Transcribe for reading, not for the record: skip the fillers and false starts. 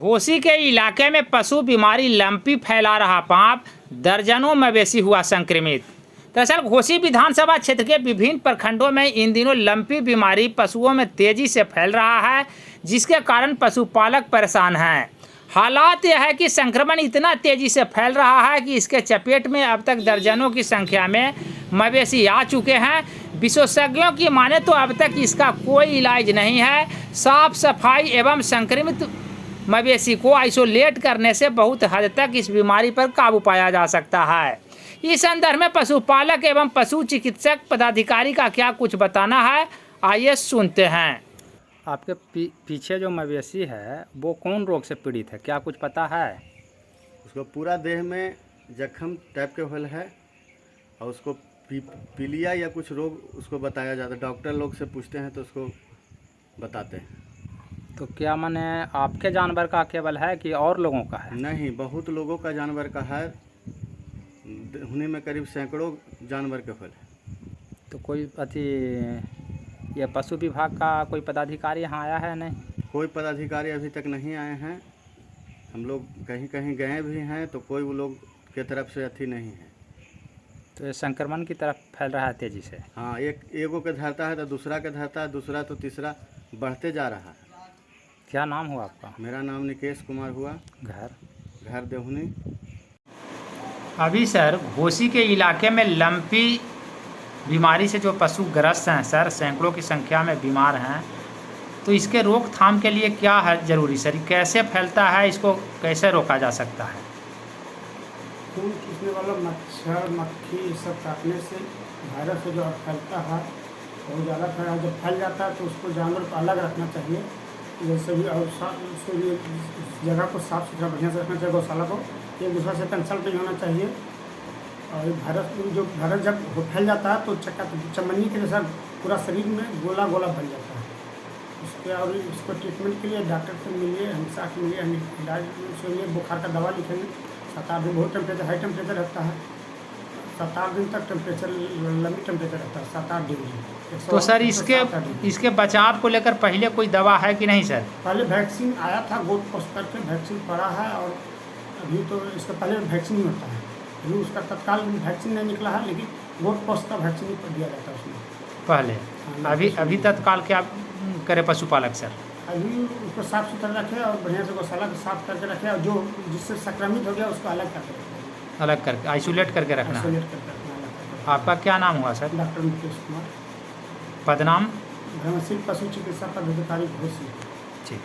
घोसी के इलाके में पशु बीमारी लंपी फैला रहा पांव, दर्जनों मवेशी हुआ संक्रमित। दरअसल घोसी विधानसभा क्षेत्र के विभिन्न प्रखंडों में इन दिनों लंपी बीमारी पशुओं में तेजी से फैल रहा है, जिसके कारण पशुपालक परेशान हैं। हालात यह है कि संक्रमण इतना तेजी से फैल रहा है कि इसके चपेट में अब तक दर्जनों की संख्या में मवेशी आ चुके हैं। विशेषज्ञों की माने तो अब तक इसका कोई इलाज नहीं है। साफ सफाई एवं संक्रमित मवेशी को आइसोलेट करने से बहुत हद तक इस बीमारी पर काबू पाया जा सकता है। इस संदर्भ में पशुपालक एवं पशु चिकित्सक पदाधिकारी का क्या कुछ बताना है, आइए सुनते हैं। आपके पीछे जो मवेशी है वो कौन रोग से पीड़ित है, क्या कुछ पता है? उसको पूरा देह में जख्म टाइप के होल है और उसको पीलिया या कुछ रोग उसको बताया जाता है। डॉक्टर लोग से पूछते हैं तो उसको बताते हैं। तो क्या माने आपके जानवर का केवल है कि और लोगों का है? नहीं, बहुत लोगों का जानवर का है। उन्हीं में करीब सैकड़ों जानवर के होल है। तो कोई ये पशु विभाग का कोई पदाधिकारी यहाँ आया है? नहीं, कोई पदाधिकारी अभी तक नहीं आए हैं। हम लोग कहीं कहीं गए भी हैं तो कोई वो लोग के तरफ से अथी नहीं है। तो ये संक्रमण की तरफ फैल रहा है तेजी से। हाँ, एगो के धरता है तो दूसरा के धरता है, दूसरा तो तीसरा, बढ़ते जा रहा है। क्या नाम हुआ आपका? मेरा नाम निकेश कुमार हुआ। घर देहुनी। अभी सर घोसी के इलाके में लंपी बीमारी से जो पशु ग्रस्त हैं सर, सैकड़ों की संख्या में बीमार हैं, तो इसके रोकथाम के लिए क्या है जरूरी सर? कैसे फैलता है, इसको कैसे रोका जा सकता है? खून खींचने वाला मच्छर मक्खी ये सब काटने से वायरस जो फैलता है बहुत ज़्यादा फैला। जब फैल जाता है तो उसको जानवर को अलग रखना चाहिए, जैसे भी, और उसको भी जगह को साफ़ सुथरा बढ़िया से रखना चाहिए। गौशाला को एक दूसरे से कंसल्ट नहीं होना चाहिए। और वायरस जब फैल जाता है तो चमनी के जैसा पूरा शरीर में गोला गोला बन जाता है। उसके और इसको ट्रीटमेंट के लिए डॉक्टर से मिलिए, हमसे आके मिलिए, हम इलाज के लिए बुखार का दवा लिखेंगे। 7-8 दिन बहुत टेम्परेचर, हाई टेम्परेचर रहता है। 7-8 दिन तक टेम्परेचर, लंबी टेम्परेचर रहता है, 7-8 डिग्री। तो सर इसके बचाव को लेकर पहले कोई दवा है कि नहीं सर? पहले वैक्सीन आया था, गोट पोस्ट करके वैक्सीन पड़ा है। और अभी तो इसका पहले वैक्सीन नहीं होता है, अभी उसका तत्काल वैक्सीन नहीं निकला है, लेकिन गोट पोस्ट का वैक्सीन दिया जाता है उसमें पहले। अभी तत्काल क्या करे पशुपालक सर? अभी उसको साफ़ सुथरा रखे और बढ़िया से गौशाला को साफ करके रखे, और जो जिससे संक्रमित हो गया उसको अलग करके रखें, अलग करके आइसोलेट करके रखना है। आइसोलेट करके रखना। आपका क्या नाम हुआ सर? डॉक्टर निकेश कुमार, पदनाम? ब्रह्मशील पशु चिकित्सा पदाधिकारी घोसी। ठीक।